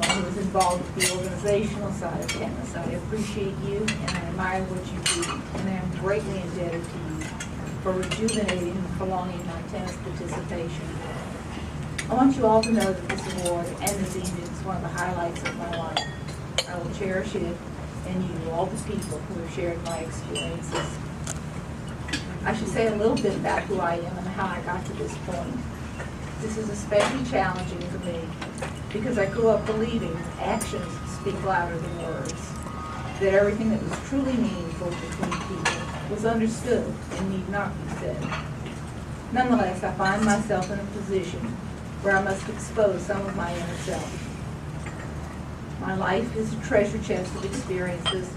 who is involved with the organizational side of tennis. I appreciate you and I admire what you do, and I am greatly indebted to you for rejuvenating and prolonging my tennis participation. I want you all to know that this award and this evening is one of the highlights of my life. I will cherish it and you, all the people who have shared my experiences. I should say a little bit about who I am and how I got to this point. This is especially challenging for me because I grew up believing actions speak louder than words, that everything that was truly meaningful between people was understood and need not be said. Nonetheless, I find myself in a position where I must expose some of my inner self. My life is a treasure chest of experiences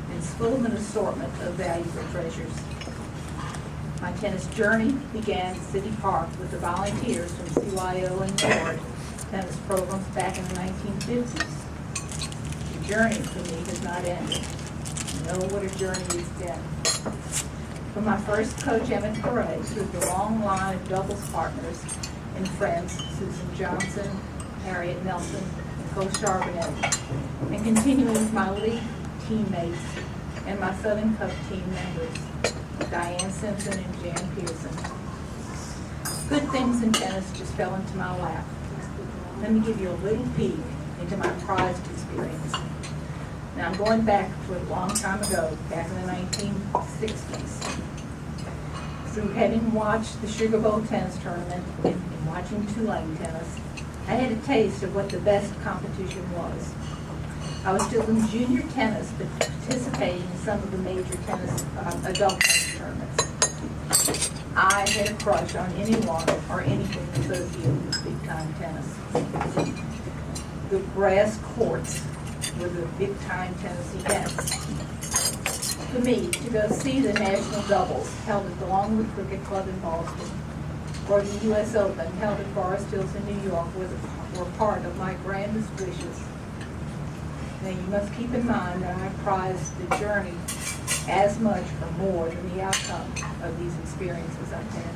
and it's full of an assortment of valuable treasures. My tennis journey began at City Park with the volunteers from CYO and Ward tennis programs back in the 1950s. The journey for me has not ended. You know what a journey it's been. From my first coach, Emmett Correa, through the long line of doubles partners and friends, Susan Johnson, Harriet Nelson, and Coach Charbonnet, and continuing with my league teammates and my Southern Cup team members, Diane Simpson and Jan Pearson. Good things in tennis just fell into my lap. Let me give you a little peek into my prized experience. Now I'm going back to a long time ago, back in the 1960s. Through having watched the Sugar Bowl tennis tournament and watching Tulane tennis, I had a taste of what the best competition was. I was still in junior tennis, but participating in some of the major tennis, adult tennis tournaments. I had a crush on anyone or anything associated with big-time tennis. The grass courts were the big-time tennis events. For me, to go see the national doubles held at the Longwood Cricket Club in Boston, or the U.S. Open held at Forest Hills in New York were part of my grandest wishes. Now you must keep in mind that I prize the journey as much or more than the outcome of these experiences I've had.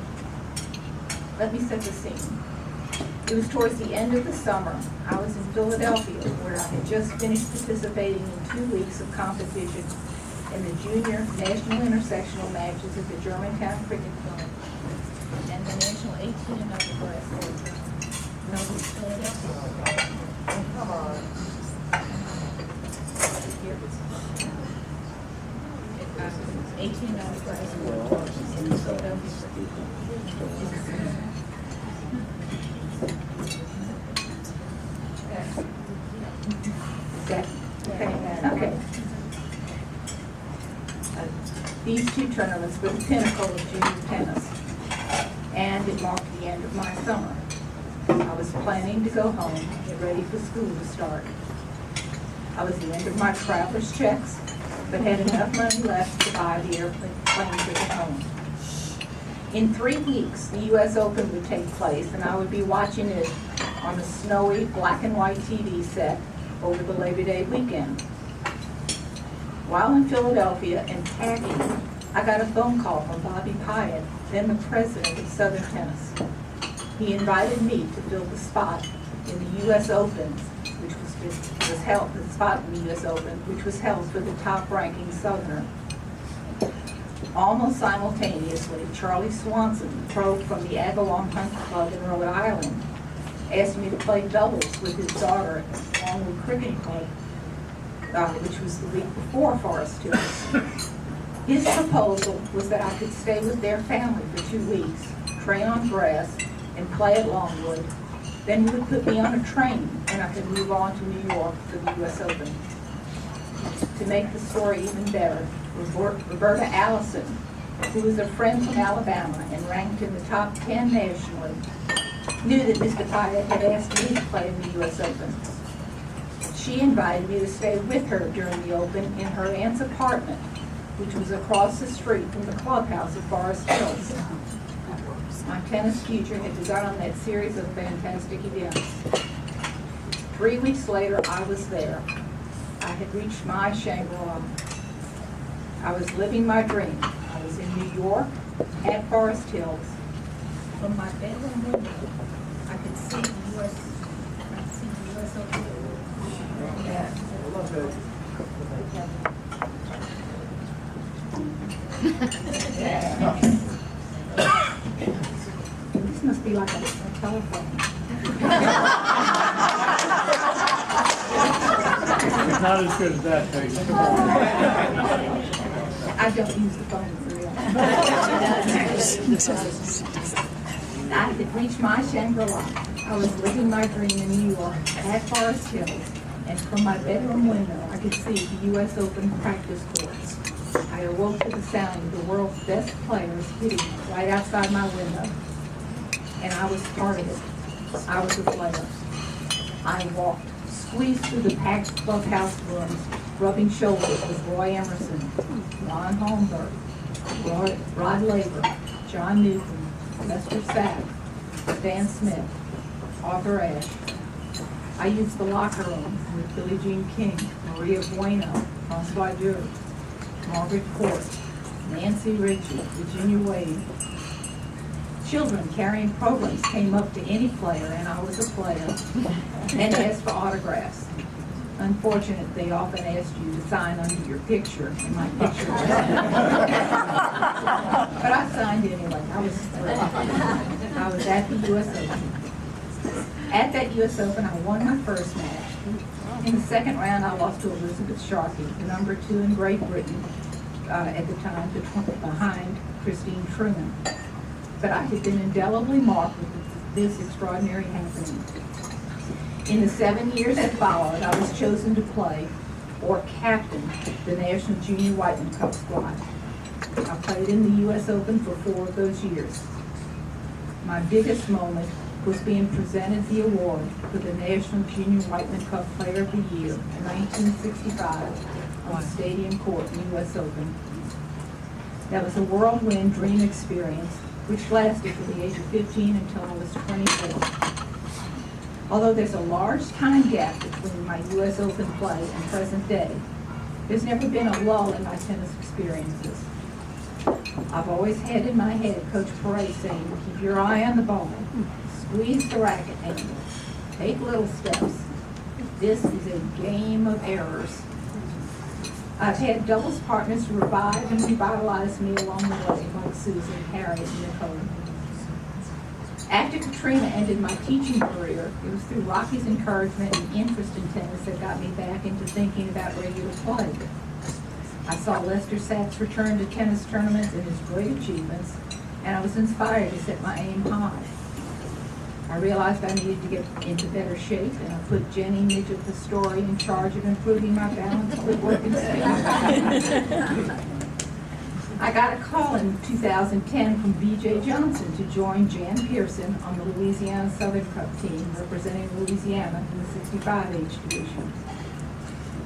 Let me set the scene. It was towards the end of the summer. I was in Philadelphia where I had just finished participating in 2 weeks of competition in the junior national intersectional matches at the Germantown Cricket Club and the national 18 and under grass court. No, it's Philadelphia. Come on. Here. 18 under grass court in Philadelphia. Okay. These two tournaments were the pinnacle of junior tennis, and it marked the end of my summer. I was planning to go home and get ready for school to start. I was at the end of my traveler's checks, but had enough money left to buy the airplane ticket home. In 3 weeks, the U.S. Open would take place, and I would be watching it on the snowy black and white TV set over the Labor Day weekend. While in Philadelphia and packing, I got a phone call from Bobby Pyatt, then the president of Southern Tennis. He invited me to fill the spot in the U.S. Open, which was held for the top-ranking Southerner. Almost simultaneously, Charlie Swanson, pro from the Agawam Hunt Club in Rhode Island, asked me to play doubles with his daughter at the Longwood Cricket Club, which was the week before Forest Hills. His proposal was that I could stay with their family for 2 weeks, train on grass, and play at Longwood. Then he would put me on a train, and I could move on to New York for the U.S. Open. To make the story even better, Roberta Allison, who was a friend from Alabama and ranked in the top 10 nationally, knew that Mr. Pyatt had asked me to play in the U.S. Open. She invited me to stay with her during the Open in her aunt's apartment, which was across the street from the clubhouse at Forest Hills. My tennis future had begun on that series of fantastic events. 3 weeks later, I was there. I had reached my Shangri-La. I was living my dream. I was in New York, at Forest Hills. From my bedroom window, I could see the U.S. Open. not as good as that, Peggy. Come on. I don't use the phone for real. I had reached my Shangri-La. I was living my dream in New York at Forest Hills, and from my bedroom window I could see the U.S. Open practice courts. I awoke to the sound of the world's best players hitting right outside my window, and I was part of it. I was a player. I walked, squeezed through the packed clubhouse rooms, rubbing shoulders with Roy Emerson, Ron Holmberg, Rod Laver, John Newton, Lester Sack, Dan Smith, Arthur Ashe. I used the locker room with Billie Jean King, Maria Bueno, Francois Durr, Margaret Court, Nancy Ritchie, Virginia Wade. Children carrying programs came up to any player, and I was a player, and asked for autographs. Unfortunately, they often asked you to sign under your picture, and my picture was but I signed anyway. I was thrilled. I was at the U.S. Open. At that U.S. Open, I won my first match. In the second round, I lost to Elizabeth Sharkey, the number 2 in Great Britain at the time, behind Christine Truman. But I had been indelibly marked with this extraordinary happening. In the 7 years that followed, I was chosen to play or captain the National Junior Whiteman Cup squad. I played in the U.S. Open for 4 of those years. My biggest moment was being presented the award for the National Junior Whiteman Cup Player of the Year in 1965 on Stadium Court in the U.S. Open. That was a whirlwind dream experience which lasted from the age of 15 until I was 24. Although there's a large time gap between my U.S. Open play and present day, there's never been a lull in my tennis experiences. I've always had in my head Coach Perret saying, keep your eye on the ball, squeeze the racket angle, take little steps. This is a game of errors. I've had doubles partners revive and revitalize me along the way, like Susan, Harriet, and Nicole. After Katrina ended my teaching career, it was through Rocky's encouragement and interest in tennis that got me back into thinking about regular play. I saw Lester Sack's return to tennis tournaments and his great achievements, and I was inspired to set my aim high. I realized I needed to get into better shape, and I put Jenny Midget-Pastore in charge of improving my balance, footwork, and speed. I got a call in 2010 from B.J. Johnson to join Jan Pearson on the Louisiana Southern Cup team representing Louisiana in the 65H division.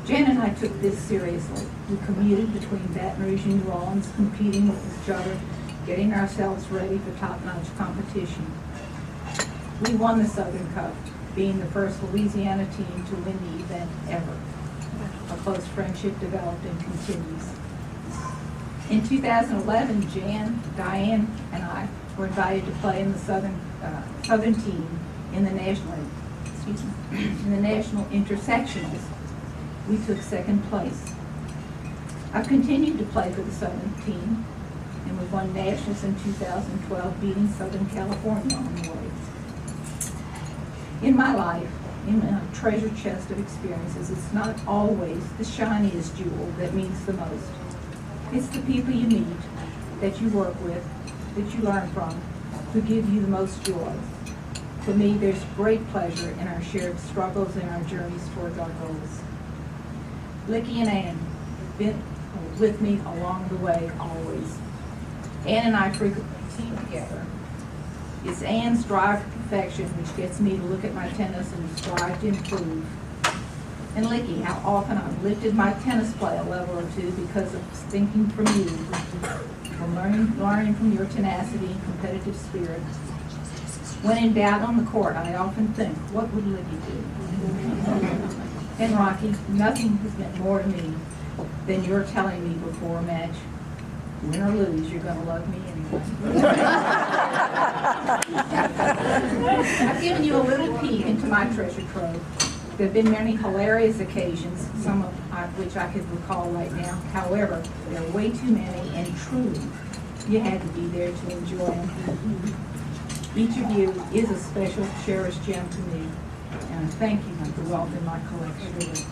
Jan and I took this seriously. We commuted between Baton Rouge and New Orleans, competing with each other, getting ourselves ready for top-notch competition. We won the Southern Cup, being the first Louisiana team to win the event ever. A close friendship developed and continues. In 2011, Jan, Diane, and I were invited to play in the Southern team in the national intersectionals. We took second place. I've continued to play for the Southern team, and we won nationals in 2012, beating Southern California on the way. In my life, in a treasure chest of experiences, it's not always the shiniest jewel that means the most. It's the people you meet, that you work with, that you learn from, who give you the most joy. For me, there's great pleasure in our shared struggles and our journeys towards our goals. Licky and Ann have been with me along the way, always. Ann and I frequently team together. It's Ann's drive for perfection which gets me to look at my tennis and strive to improve. And Licky, how often I've lifted my tennis play a level or two because of thinking from you, from learning from your tenacity and competitive spirit. When in doubt on the court, I often think, what would Licky do? And Rocky, nothing has meant more to me than your telling me before a match, win or lose, you're going to love me anyway. I've given you a little peek into my treasure trove. There have been many hilarious occasions, some of which I could recall right now. However, there are way too many, and truly, you had to be there to enjoy them. Each of you is a special, cherished gem to me, and I thank you for welcoming my collection.